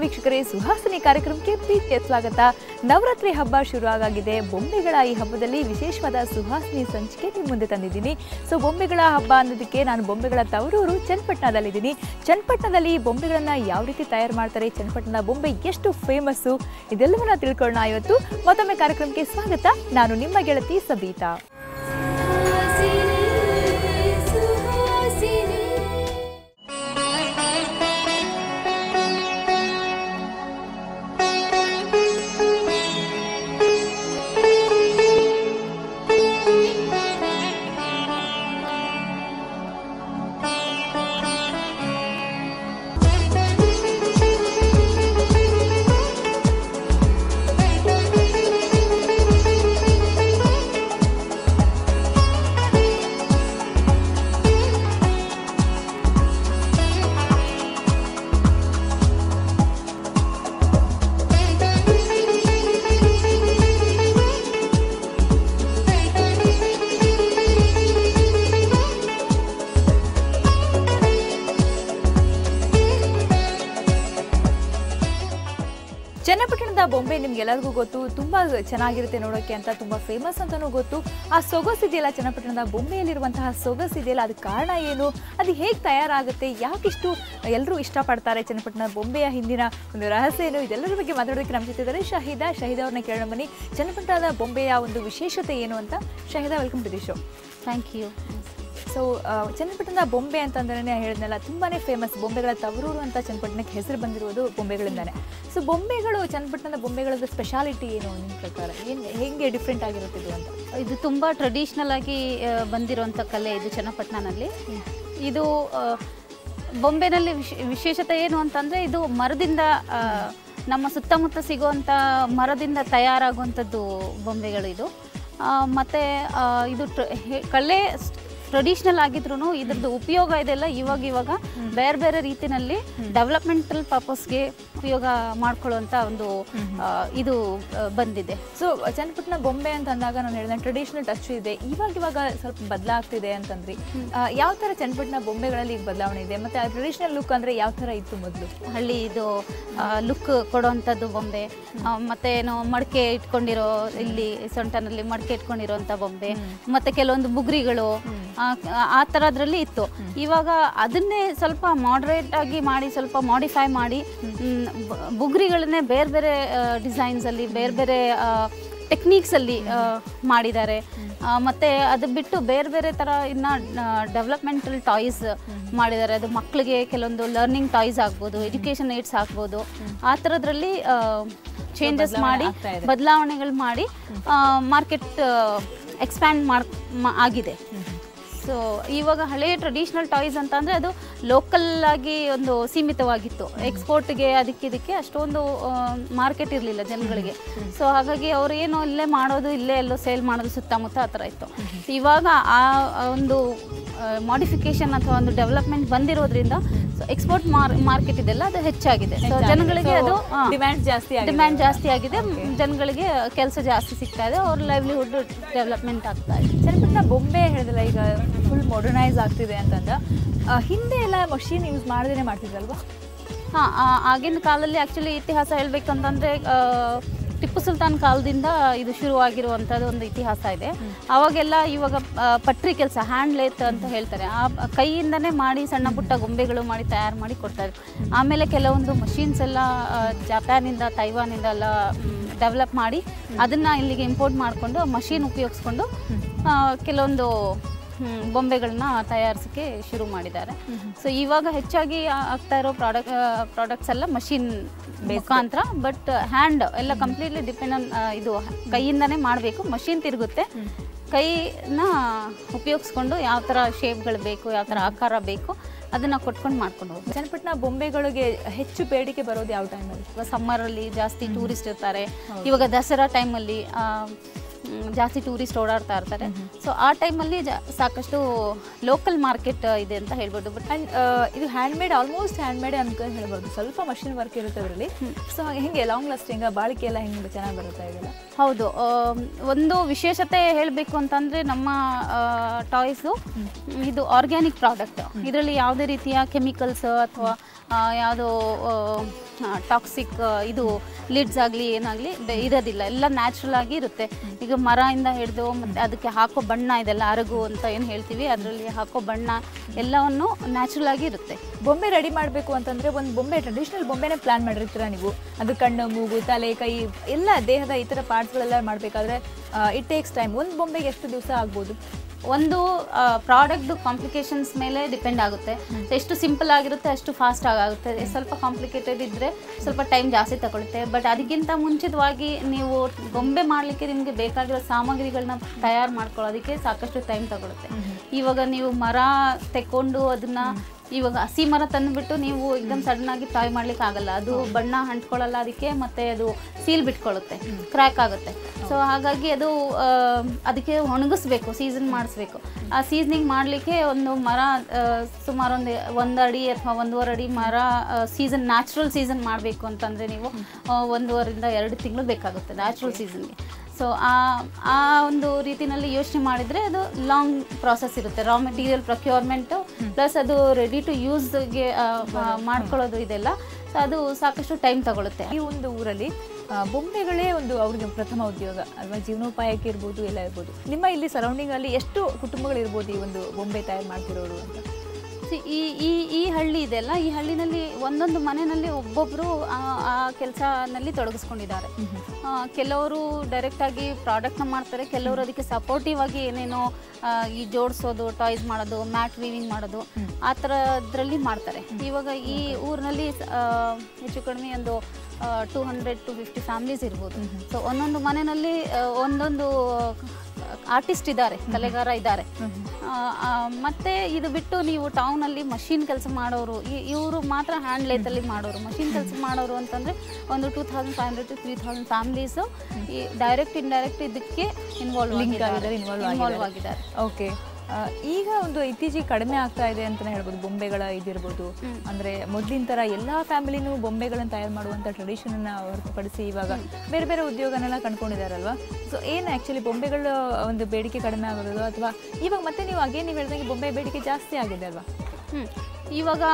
ವೀಕ್ಷಕರೇ, ಸುಹಾಸಿನಿ ಕಾರ್ಯಕ್ರಮಕ್ಕೆ ಪ್ರೀತಿಯ ಸ್ವಾಗತ. ನವರಾತ್ರಿ ಹಬ್ಬ ಶುರುವಾಗಿದೆ. ಬೊಂಬೆಗಳ ಈ ಹಬ್ಬದಲ್ಲಿ ವಿಶೇಷವಾದ ಸುಹಾಸಿನಿ ಸಂಚಿಕೆ ನಿಮ್ಮ ಮುಂದೆ ತಂದಿದ್ದೀನಿ. ಸೊ ಬೊಂಬೆಗಳ ಹಬ್ಬ ಅನ್ನೋದಕ್ಕೆ ನಾನು ಬೊಂಬೆಗಳ ತವರೂರು ಚನ್ನಪಟ್ಟಣದಲ್ಲಿದ್ದೀನಿ. ಚನ್ನಪಟ್ಟಣದಲ್ಲಿ ಬೊಂಬೆಗಳನ್ನ ಯಾವ ರೀತಿ ತಯಾರು ಮಾಡ್ತಾರೆ, ಚನ್ನಪಟ್ಟಣದ ಬೊಂಬೆ ಎಷ್ಟು ಫೇಮಸ್ಸು, ಇದೆಲ್ಲವನ್ನ ತಿಳ್ಕೊಳ್ಳೋಣ ಇವತ್ತು. ಮತ್ತೊಮ್ಮೆ ಕಾರ್ಯಕ್ರಮಕ್ಕೆ ಸ್ವಾಗತ. ನಾನು ನಿಮ್ಮ ಗೆಳತಿ ಸಬೀತಾ. ಚನ್ನಪಟ್ಟಣದ ಬೊಂಬೆ ನಿಮ್ಗೆಲ್ಲರಿಗೂ ಗೊತ್ತು, ತುಂಬಾ ಚೆನ್ನಾಗಿರುತ್ತೆ ನೋಡೋಕೆ ಅಂತ, ತುಂಬಾ ಫೇಮಸ್ ಅಂತಾನೂ ಗೊತ್ತು. ಆ ಸೊಗಸಿದೆಯಲ್ಲ, ಚನ್ನಪಟ್ಟಣದ ಬೊಂಬೆಯಲ್ಲಿರುವಂತಹ ಸೊಗಸಿದೆಯಲ್ಲ, ಅದಕ್ಕೆ ಕಾರಣ ಏನು, ಅದು ಹೇಗೆ ತಯಾರಾಗುತ್ತೆ, ಯಾಕಿಷ್ಟು ಎಲ್ಲರೂ ಇಷ್ಟಪಡ್ತಾರೆ, ಚನ್ನಪಟ್ಟಣದ ಬೊಂಬೆಯ ಹಿಂದಿನ ಒಂದು ರಹಸ್ಯ ಏನು, ಇದೆಲ್ಲರ ಬಗ್ಗೆ ಮಾತಾಡೋದಕ್ಕೆ ನಮ್ಮ ಜೊತೆ ಇದ್ದಾರೆ ಶಹೀದಾ ಅವ್ರನ್ನ ಕೇಳೋಣ ಬನ್ನಿ. ಚನ್ನಪಟ್ಟಣದ ಬೊಂಬೆಯ ಒಂದು ವಿಶೇಷತೆ ಏನು ಅಂತ. Shahida, welcome to the show. Thank you. So ಚನ್ನಪಟ್ಟಣದ ಬೊಂಬೆ ಅಂತಂದ್ರೆ ಹೇಳಿದ್ನಲ್ಲ, ತುಂಬಾ ಫೇಮಸ್, ಬೊಂಬೆಗಳ ತವರೂರು ಅಂತ ಚನ್ನಪಟ್ಟಣಕ್ಕೆ ಹೆಸರು ಬಂದಿರುವುದು ಬೊಂಬೆಗಳಿಂದಾನೆ. ಸೊ ಬೊಂಬೆಗಳು, ಚನ್ನಪಟ್ಟಣದ ಬೊಂಬೆಗಳದ್ದು ಸ್ಪೆಷಾಲಿಟಿ ಏನು ನಿಮ್ಮ ಪ್ರಕಾರ, ಹೆಂಗೆ ಡಿಫ್ರೆಂಟ್ ಆಗಿರುತ್ತೆ ಇದು ಅಂತ? ಇದು ತುಂಬ ಟ್ರೆಡಿಷ್ನಲ್ ಆಗಿ ಬಂದಿರುವಂಥ ಕಲೆ ಇದು ಚನ್ನಪಟ್ಟಣದಲ್ಲಿ. ಇದು ಬೊಂಬೆನಲ್ಲಿ ವಿಶೇಷತೆ ಏನು ಅಂತಂದರೆ, ಇದು ಮರದಿಂದ, ನಮ್ಮ ಸುತ್ತಮುತ್ತ ಸಿಗುವಂಥ ಮರದಿಂದ ತಯಾರಾಗುವಂಥದ್ದು ಬೊಂಬೆಗಳು ಇದು. ಮತ್ತು ಇದು ಕಲೆ ಟ್ರೆಡಿಷ್ನಲ್ ಆಗಿದ್ರು ಇದ್ರದ್ದು ಉಪಯೋಗ ಇದೆಲ್ಲ ಇವಾಗ ಬೇರೆ ಬೇರೆ ರೀತಿಯಲ್ಲಿ ಡೆವಲಪ್ಮೆಂಟಲ್ ಪರ್ಪಸ್ಗೆ ಉಪಯೋಗ ಮಾಡ್ಕೊಳ್ಳುವಂಥ ಒಂದು ಇದು ಬಂದಿದೆ. ಸೊ ಚನ್ನಪಟ್ಟಣ ಬೊಂಬೆ ಅಂತ ಅಂದಾಗ ನಾನು ಹೇಳಿದೆ ಟ್ರೆಡಿಷನಲ್ ಟಚ್ ಇದೆ, ಇವಾಗ ಸ್ವಲ್ಪ ಬದಲಾಗ್ತಿದೆ ಅಂತಂದ್ರಿ. ಯಾವ ಥರ ಚನ್ನಪಟ್ಟಣ ಬೊಂಬೆಗಳಲ್ಲಿ ಈಗ ಬದಲಾವಣೆ ಇದೆ, ಮತ್ತು ಟ್ರೆಡಿಷನಲ್ ಲುಕ್ ಅಂದರೆ ಯಾವ ಥರ ಇತ್ತು ಮೊದಲು? ಹಳ್ಳಿ ಇದು ಲುಕ್ ಕೊಡುವಂಥದ್ದು ಬೊಂಬೆ, ಮತ್ತೆ ಏನು ಮಡಕೆ ಇಟ್ಕೊಂಡಿರೋ, ಇಲ್ಲಿ ಸೊಂಟನಲ್ಲಿ ಮಡಕೆ ಇಟ್ಕೊಂಡಿರೋಂಥ ಬೊಂಬೆ, ಮತ್ತು ಕೆಲವೊಂದು ಬುಗ್ರಿಗಳು ಆ ಥರದ್ರಲ್ಲಿ ಇತ್ತು. ಇವಾಗ ಅದನ್ನೇ ಸ್ವಲ್ಪ ಮಾಡ್ರೇಟ್ ಆಗಿ ಮಾಡಿ, ಸ್ವಲ್ಪ ಮಾಡಿಫೈ ಮಾಡಿ, ಬುಗ್ರಿಗಳನ್ನೇ ಬೇರೆ ಬೇರೆ ಡಿಸೈನ್ಸಲ್ಲಿ, ಬೇರೆ ಬೇರೆ ಟೆಕ್ನಿಕ್ಸಲ್ಲಿ ಮಾಡಿದ್ದಾರೆ. ಮತ್ತು ಅದು ಬಿಟ್ಟು ಬೇರೆ ಬೇರೆ ಥರ ಇನ್ನು ಡೆವಲಪ್ಮೆಂಟಲ್ ಟಾಯ್ಸ್ ಮಾಡಿದ್ದಾರೆ. ಅದು ಮಕ್ಕಳಿಗೆ ಕೆಲವೊಂದು ಲರ್ನಿಂಗ್ ಟಾಯ್ಸ್ ಆಗ್ಬೋದು, ಎಜುಕೇಷನ್ ಏಡ್ಸ್ ಆಗ್ಬೋದು, ಆ ಥರದ್ರಲ್ಲಿ ಚೇಂಜಸ್ ಮಾಡಿ, ಬದಲಾವಣೆಗಳು ಮಾಡಿ ಮಾರ್ಕೆಟ್ ಎಕ್ಸ್ಪ್ಯಾಂಡ್ ಆಗಿದೆ. ಸೊ ಇವಾಗ ಹಳೆಯ ಟ್ರೆಡಿಷ್ನಲ್ ಟಾಯ್ಸ್ ಅಂತ ಅಂದರೆ ಅದು ಲೋಕಲ್ ಆಗಿ ಒಂದು ಸೀಮಿತವಾಗಿತ್ತು. ಎಕ್ಸ್ಪೋರ್ಟ್ಗೆ ಇದಕ್ಕೆ ಅಷ್ಟೊಂದು ಮಾರ್ಕೆಟ್ ಇರಲಿಲ್ಲ ಜನಗಳಿಗೆ. ಸೊ ಹಾಗಾಗಿ ಅವರು ಏನೋ ಇಲ್ಲೇ ಮಾಡೋದು, ಇಲ್ಲೇ ಎಲ್ಲೋ ಸೇಲ್ ಮಾಡೋದು ಸುತ್ತಮುತ್ತ ಆ ಥರ ಇತ್ತು. ಇವಾಗ ಆ ಒಂದು ಮಾಡಿಫಿಕೇಶನ್ ಅಥವಾ ಒಂದು ಡೆವಲಪ್ಮೆಂಟ್ ಬಂದಿರೋದ್ರಿಂದ ಎಕ್ಸ್ಪೋರ್ಟ್ ಮಾರ್ಕೆಟ್ ಇದೆಲ್ಲ ಅದು ಹೆಚ್ಚಾಗಿದೆ. ಸೊ ಜನಗಳಿಗೆ ಅದು ಡಿಮ್ಯಾಂಡ್ ಜಾಸ್ತಿ ಆಗಿದೆ, ಜನಗಳಿಗೆ ಕೆಲಸ ಜಾಸ್ತಿ ಸಿಗ್ತಾ ಇದೆ, ಅವ್ರ ಲೈವ್ಲಿಹುಡ್ ಡೆವಲಪ್ಮೆಂಟ್ ಆಗ್ತಾ ಇದೆ. ಚನ್ನಪಟ್ಟಣ ಬೊಂಬೆ ಹೇಳಿದ್ರೆ ಈಗ ಫುಲ್ ಮಾಡರ್ನೈಸ್ ಆಗ್ತಿದೆ ಅಂತಂದ್ರೆ, ಹಿಂದೆ ಎಲ್ಲ ಮಷೀನ್ ಯೂಸ್ ಮಾಡದೇ ಮಾಡ್ತಿದ್ರಲ್ವಾ? ಹಾಂ, ಆಗಿನ ಕಾಲದಲ್ಲಿ ಆ್ಯಕ್ಚುಲಿ ಇತಿಹಾಸ ಹೇಳಬೇಕಂತಂದರೆ ಟಿಪ್ಪು ಸುಲ್ತಾನ್ ಕಾಲದಿಂದ ಇದು ಶುರುವಾಗಿರುವಂಥದ್ದು ಒಂದು ಇತಿಹಾಸ ಇದೆ. ಅವಾಗೆಲ್ಲ ಇವಾಗ ಪಟ್ರಿ ಕೆಲಸ, ಹ್ಯಾಂಡ್ ಲೇತ್ ಅಂತ ಹೇಳ್ತಾರೆ, ಆ ಕೈಯಿಂದನೇ ಮಾಡಿ ಸಣ್ಣ ಪುಟ್ಟ ಗೊಂಬೆಗಳು ಮಾಡಿ ತಯಾರು ಮಾಡಿ ಕೊಡ್ತಾರೆ. ಆಮೇಲೆ ಕೆಲವೊಂದು ಮಷೀನ್ಸ್ ಎಲ್ಲ ಜಪಾನಿಂದ, ತೈವಾನಿಂದ ಎಲ್ಲ ಡೆವಲಪ್ ಮಾಡಿ ಅದನ್ನು ಇಲ್ಲಿಗೆ ಇಂಪೋರ್ಟ್ ಮಾಡಿಕೊಂಡು ಮಷೀನ್ ಉಪಯೋಗಿಸ್ಕೊಂಡು ಕೆಲವೊಂದು ಬೊಂಬೆಗಳನ್ನ ತಯಾರಿಸೋಕ್ಕೆ ಶುರು ಮಾಡಿದ್ದಾರೆ. ಸೊ ಇವಾಗ ಹೆಚ್ಚಾಗಿ ಆಗ್ತಾ ಇರೋ ಪ್ರಾಡಕ್ಟ್ಸ್ ಎಲ್ಲ ಮಷೀನ್ ಮುಖಾಂತರ, ಬಟ್ ಹ್ಯಾಂಡ್ ಎಲ್ಲ ಕಂಪ್ಲೀಟ್ಲಿ ಡಿಪೆಂಡ್ ಆನ್ ಇದು ಕೈಯಿಂದನೇ ಮಾಡಬೇಕು. ಮಷೀನ್ ತಿರುಗುತ್ತೆ, ಕೈನ ಉಪಯೋಗಿಸ್ಕೊಂಡು ಯಾವ ಥರ ಶೇಪ್ಗಳು ಬೇಕು, ಯಾವ ಥರ ಆಕಾರ ಬೇಕು ಅದನ್ನು ಕೊಟ್ಕೊಂಡು ಮಾಡ್ಕೊಂಡು ಹೋಗ್ಬೇಕು. ಚನ್ನಪಟ್ಟಣ ಬೊಂಬೆಗಳಿಗೆ ಹೆಚ್ಚು ಬೇಡಿಕೆ ಬರೋದು ಯಾವ ಟೈಮಲ್ಲಿ? ಇವಾಗ ಸಮ್ಮರಲ್ಲಿ ಜಾಸ್ತಿ ಟೂರಿಸ್ಟ್ ಇರ್ತಾರೆ. ಇವಾಗ ದಸರಾ ಟೈಮಲ್ಲಿ ಜಾಸ್ತಿ ಟೂರಿಸ್ಟ್ ಓಡಾಡ್ತಾ ಇರ್ತಾರೆ. ಸೊ ಆ ಟೈಮಲ್ಲಿ ಸಾಕಷ್ಟು ಲೋಕಲ್ ಮಾರ್ಕೆಟ್ ಇದೆ ಅಂತ ಹೇಳ್ಬೋದು. ಬಟ್ ಆ್ಯಂಡ್ ಇದು ಹ್ಯಾಂಡ್ಮೇಡ್, ಆಲ್ಮೋಸ್ಟ್ ಹ್ಯಾಂಡ್ಮೇಡ್ ಅಂತ ಹೇಳ್ಬೋದು. ಸ್ವಲ್ಪ ಮಷಿನ್ ವರ್ಕ್ ಇರುತ್ತೆ ಅದರಲ್ಲಿ. ಸೊ ಹೆಂಗೆ ಲಾಂಗ್ ಲಾಸ್ಟಿಂಗ್, ಬಾಳಿಕೆ ಎಲ್ಲ ಹೆಂಗೆ ಚೆನ್ನಾಗಿ ಬರುತ್ತೆ ಇದೆಲ್ಲ? ಹೌದು, ಒಂದು ವಿಶೇಷತೆ ಹೇಳಬೇಕು ಅಂತಂದರೆ ನಮ್ಮ ಟಾಯ್ಸು ಇದು ಆರ್ಗ್ಯಾನಿಕ್ ಪ್ರಾಡಕ್ಟ್. ಇದರಲ್ಲಿ ಯಾವುದೇ ರೀತಿಯ ಕೆಮಿಕಲ್ಸ್ ಅಥವಾ ಯಾವುದೋ ಟಾಕ್ಸಿಕ್ ಇದು ಲಿಡ್ಸ್ ಆಗಲಿ ಏನಾಗಲಿ ಇರೋದಿಲ್ಲ. ಎಲ್ಲ ನ್ಯಾಚುರಲ್ ಆಗಿ ಇರುತ್ತೆ. ಈಗ ಮರದಿಂದ ಹಿಡಿದು ಮತ್ತು ಅದಕ್ಕೆ ಹಾಕೋ ಬಣ್ಣ ಇದೆಲ್ಲ ಅರಗು ಅಂತ ಏನು ಹೇಳ್ತೀವಿ, ಅದರಲ್ಲಿ ಹಾಕೋ ಬಣ್ಣ ಎಲ್ಲವನ್ನು ನ್ಯಾಚುರಲ್ ಆಗಿ ಇರುತ್ತೆ. ಬೊಂಬೆ ರೆಡಿ ಮಾಡಬೇಕು ಅಂತಂದರೆ ಒಂದು ಬೊಂಬೆ ಟ್ರೆಡಿಷ್ನಲ್ ಬೊಂಬೆನೇ ಪ್ಲ್ಯಾನ್ ಮಾಡಿರ್ತೀರ ನೀವು. ಅದು ಕಣ್ಣು, ಮೂಗು, ತಲೆ, ಕೈ ಎಲ್ಲ ದೇಹದ ಈ ಥರ ಪಾರ್ಟ್ಸ್ಗಳೆಲ್ಲ ಮಾಡಬೇಕಾದ್ರೆ ಇಟ್ ಟೇಕ್ಸ್ ಟೈಮ್. ಒಂದು ಬೊಂಬೆಗೆ ಎಷ್ಟು ದಿವಸ ಆಗ್ಬೋದು? ಒಂದು ಪ್ರಾಡಕ್ಟ್ದು ಕಾಂಪ್ಲಿಕೇಶನ್ಸ್ ಮೇಲೆ ಡಿಪೆಂಡ್ ಆಗುತ್ತೆ. ಎಷ್ಟು ಸಿಂಪಲ್ ಆಗಿರುತ್ತೆ ಅಷ್ಟು ಫಾಸ್ಟ್ ಆಗುತ್ತೆ. ಸ್ವಲ್ಪ ಕಾಂಪ್ಲಿಕೇಟೆಡ್ ಇದ್ದರೆ ಸ್ವಲ್ಪ ಟೈಮ್ ಜಾಸ್ತಿ ತಗೊಳುತ್ತೆ. ಬಟ್ ಅದಕ್ಕಿಂತ ಮುಂಚಿತವಾಗಿ ನೀವು ಗೊಂಬೆ ಮಾಡಲಿಕ್ಕೆ ನಿಮಗೆ ಬೇಕಾಗಿರೋ ಸಾಮಗ್ರಿಗಳನ್ನ ತಯಾರು ಮಾಡ್ಕೊಳ್ಳೋದಕ್ಕೆ ಸಾಕಷ್ಟು ಟೈಮ್ ತಗೊಳುತ್ತೆ. ಇವಾಗ ನೀವು ಮರ ತೆಕ್ಕೊಂಡು ಅದನ್ನು ಇವಾಗ ಹಸಿ ಮರ ತಂದುಬಿಟ್ಟು ನೀವು एकदम ಸಡನ್ನಾಗಿ ಟಾಯ್ ಮಾಡ್ಲಿಕ್ಕೆ ಆಗಲ್ಲ. ಅದು ಬಣ್ಣ ಅಂಟ್ಕೊಳ್ಳಲ್ಲ ಅದಕ್ಕೆ, ಮತ್ತು ಅದು ಸೀಲ್ ಬಿಟ್ಕೊಳ್ಳುತ್ತೆ, ಕ್ರ್ಯಾಕ್ ಆಗುತ್ತೆ. ಸೊ ಹಾಗಾಗಿ ಅದು ಅದಕ್ಕೆ ಒಣಗಿಸ್ಬೇಕು, ಸೀಸನ್ ಮಾಡಿಸ್ಬೇಕು. ಆ ಸೀಸನಿಂಗ್ ಮಾಡಲಿಕ್ಕೆ ಒಂದು ಮರ ಸುಮಾರು ಒಂದು ಅಡಿ ಅಥವಾ 1.5 ಅಡಿ ಮರ ಸೀಸನ್ ನ್ಯಾಚುರಲ್ ಸೀಸನ್ ಮಾಡಬೇಕು ಅಂತಂದರೆ ನೀವು 1.5ರಿಂದ 2 ತಿಂಗಳು ಬೇಕಾಗುತ್ತೆ ನ್ಯಾಚುರಲ್ ಸೀಸನ್ಗೆ. ಸೊ ಆ ಒಂದು ರೀತಿಯಲ್ಲಿ ಯೋಚನೆ ಮಾಡಿದರೆ ಅದು ಲಾಂಗ್ ಪ್ರಾಸೆಸ್ ಇರುತ್ತೆ. ರಾ ಮೆಟೀರಿಯಲ್ ಪ್ರೊಕ್ಯೂರ್ಮೆಂಟು ಪ್ಲಸ್ ಅದು ರೆಡಿ ಟು ಯೂಸ್ಗೆ ಮಾಡ್ಕೊಳ್ಳೋದು ಇದೆಲ್ಲ. ಸೊ ಅದು ಸಾಕಷ್ಟು ಟೈಮ್ ತಗೊಳುತ್ತೆ. ಈ ಒಂದು ಊರಲ್ಲಿ ಬೊಂಬೆಗಳೇ ಒಂದು ಅವ್ರಿಗೆ ಪ್ರಥಮ ಉದ್ಯೋಗ ಅಲ್ವಾ, ಜೀವನೋಪಾಯಕ್ಕೆ ಇರ್ಬೋದು, ಎಲ್ಲ ಇರ್ಬೋದು. ನಿಮ್ಮ ಇಲ್ಲಿ ಸರೌಂಡಿಂಗಲ್ಲಿ ಎಷ್ಟು ಕುಟುಂಬಗಳಿರ್ಬೋದು ಈ ಒಂದು ಬೊಂಬೆ ತಯಾರು ಮಾಡ್ತಿರೋರು ಅಂತ? ಈ ಹಳ್ಳಿ ಇದೆಲ್ಲ, ಈ ಹಳ್ಳಿನಲ್ಲಿ ಒಂದೊಂದು ಮನೆಯಲ್ಲಿ ಒಬ್ಬೊಬ್ಬರು ಆ ಕೆಲಸನಲ್ಲಿ ತೊಡಗಿಸ್ಕೊಂಡಿದ್ದಾರೆ. ಕೆಲವರು ಡೈರೆಕ್ಟಾಗಿ ಪ್ರಾಡಕ್ಟ್ನ ಮಾಡ್ತಾರೆ, ಕೆಲವರು ಅದಕ್ಕೆ ಸಪೋರ್ಟಿವ್ ಆಗಿ ಏನೇನೋ ಈ ಜೋಡಿಸೋದು, ಟಾಯ್ಸ್ ಮಾಡೋದು, ಮ್ಯಾಟ್ ವೀವಿಂಗ್ ಮಾಡೋದು ಆ ಥರದ್ರಲ್ಲಿ ಮಾಡ್ತಾರೆ. ಇವಾಗ ಈ ಊರಿನಲ್ಲಿ ಹೆಚ್ಚು ಕಡಿಮೆ ಒಂದು 200-250 ಫ್ಯಾಮಿಲೀಸ್ ಇರ್ಬೋದು. ಸೊ ಒಂದೊಂದು ಮನೆಯಲ್ಲಿ ಒಂದೊಂದು ಆರ್ಟಿಸ್ಟ್ ಇದ್ದಾರೆ, ಕಲೆಗಾರ ಇದ್ದಾರೆ. ಮತ್ತು ಇದು ಬಿಟ್ಟು ನೀವು ಟೌನಲ್ಲಿ ಮಷೀನ್ ಕೆಲಸ ಮಾಡೋರು, ಇವರು ಮಾತ್ರ ಹ್ಯಾಂಡ್ ಲೇತಲ್ಲಿ ಮಾಡೋರು. ಮಷೀನ್ ಕೆಲಸ ಮಾಡೋರು ಅಂತಂದರೆ ಒಂದು 2500-3000 ಫ್ಯಾಮಿಲೀಸು ಈ ಡೈರೆಕ್ಟ್ ಇಂಡೈರೆಕ್ಟ್ ಇದಕ್ಕೆ ಇನ್ವಾಲ್ವ್ ಆಗಿದ್ದಾರೆ. ಓಕೆ, ಈಗ ಒಂದು ಇತ್ತೀಚೆಗೆ ಕಡಿಮೆ ಆಗ್ತಾ ಇದೆ ಅಂತಲೇ ಹೇಳ್ಬೋದು ಬೊಂಬೆಗಳ ಇದಿರ್ಬೋದು. ಅಂದರೆ ಮೊದಲಿನ ಥರ ಎಲ್ಲ ಫ್ಯಾಮಿಲಿನೂ ಬೊಂಬೆಗಳನ್ನು ತಯಾರು ಮಾಡುವಂಥ ಟ್ರೆಡಿಷನನ್ನು ಹೊರತುಪಡಿಸಿ ಇವಾಗ ಬೇರೆ ಬೇರೆ ಉದ್ಯೋಗನೆಲ್ಲ ಕಂಡುಕೊಂಡಿದ್ದಾರಲ್ವ. ಸೊ ಏನು ಆ್ಯಕ್ಚುಲಿ ಬೊಂಬೆಗಳ ಒಂದು ಬೇಡಿಕೆ ಕಡಿಮೆ ಆಗೋದು, ಅಥವಾ ಇವಾಗ ಮತ್ತೆ ನೀವು ನೀವು ಹೇಳಿದಂಗೆ ಬೊಂಬೆ ಬೇಡಿಕೆ ಜಾಸ್ತಿ ಆಗಿದೆ ಅಲ್ವಾ? ಇವಾಗ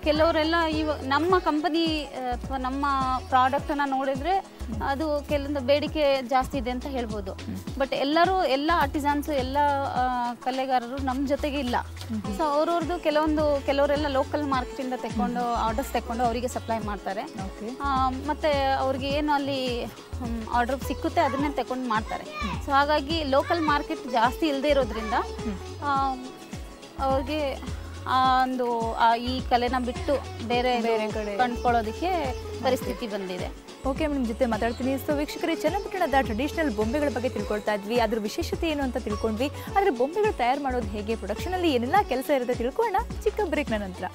ಕೆಲವರೆಲ್ಲ ಇವಾಗ ನಮ್ಮ ಕಂಪನಿ ಅಥವಾ ನಮ್ಮ ಪ್ರಾಡಕ್ಟನ್ನು ನೋಡಿದರೆ ಅದು ಕೆಲವೊಂದು ಬೇಡಿಕೆ ಜಾಸ್ತಿ ಇದೆ ಅಂತ ಹೇಳ್ಬೋದು. ಬಟ್ ಎಲ್ಲ ಆರ್ಟಿಸನ್ಸು, ಎಲ್ಲ ಕಲೆಗಾರರು ನಮ್ಮ ಜೊತೆಗೆ ಇಲ್ಲ. ಸೊ ಅವ್ರವ್ರದ್ದು ಕೆಲವರೆಲ್ಲ ಲೋಕಲ್ ಮಾರ್ಕೆಟಿಂದ ತೆಕ್ಕೊಂಡು ಆರ್ಡರ್ಸ್ ತೆಕ್ಕೊಂಡು ಅವರಿಗೆ ಸಪ್ಲೈ ಮಾಡ್ತಾರೆ. ಮತ್ತು ಅವ್ರಿಗೆ ಏನು ಅಲ್ಲಿ ಆರ್ಡರ್ ಸಿಕ್ಕುತ್ತೆ ಅದನ್ನೇ ತೆಕ್ಕೊಂಡು ಮಾಡ್ತಾರೆ. ಸೊ ಹಾಗಾಗಿ ಲೋಕಲ್ ಮಾರ್ಕೆಟ್ ಜಾಸ್ತಿ ಇಲ್ಲದೆ ಇರೋದ್ರಿಂದ ಅವ್ರಿಗೆ ಒಂದು ಈ ಕಲೆನ ಬಿಟ್ಟು ಬೇರೆ ಕಡೆ ಕಂಡುಕೊಳ್ಳೋದಕ್ಕೆ ಪರಿಸ್ಥಿತಿ ಬಂದಿದೆ. ಓಕೆ, ನಿಮ್ಮ ಜೊತೆ ಮಾತಾಡ್ತೀನಿ. ಸೊ ವೀಕ್ಷಕರೇ, ಚನ್ನಪಟ್ಟಣದ ಟ್ರೆಡಿಷನಲ್ ಬೊಂಬೆಗಳ ಬಗ್ಗೆ ತಿಳ್ಕೊಳ್ತಾ ಇದ್ವಿ. ಅದ್ರ ವಿಶೇಷತೆ ಏನು ಅಂತ ತಿಳ್ಕೊಂಡ್ವಿ. ಆದರೆ ಬೊಂಬೆಗಳು ತಯಾರು ಮಾಡೋದು ಹೇಗೆ, ಪ್ರೊಡಕ್ಷನಲ್ಲಿ ಏನೆಲ್ಲ ಕೆಲಸ ಇರುತ್ತೆ ತಿಳ್ಕೊಳ್ಳೋಣ ಚಿಕ್ಕ ಬ್ರೇಕ್ನ ನಂತರ.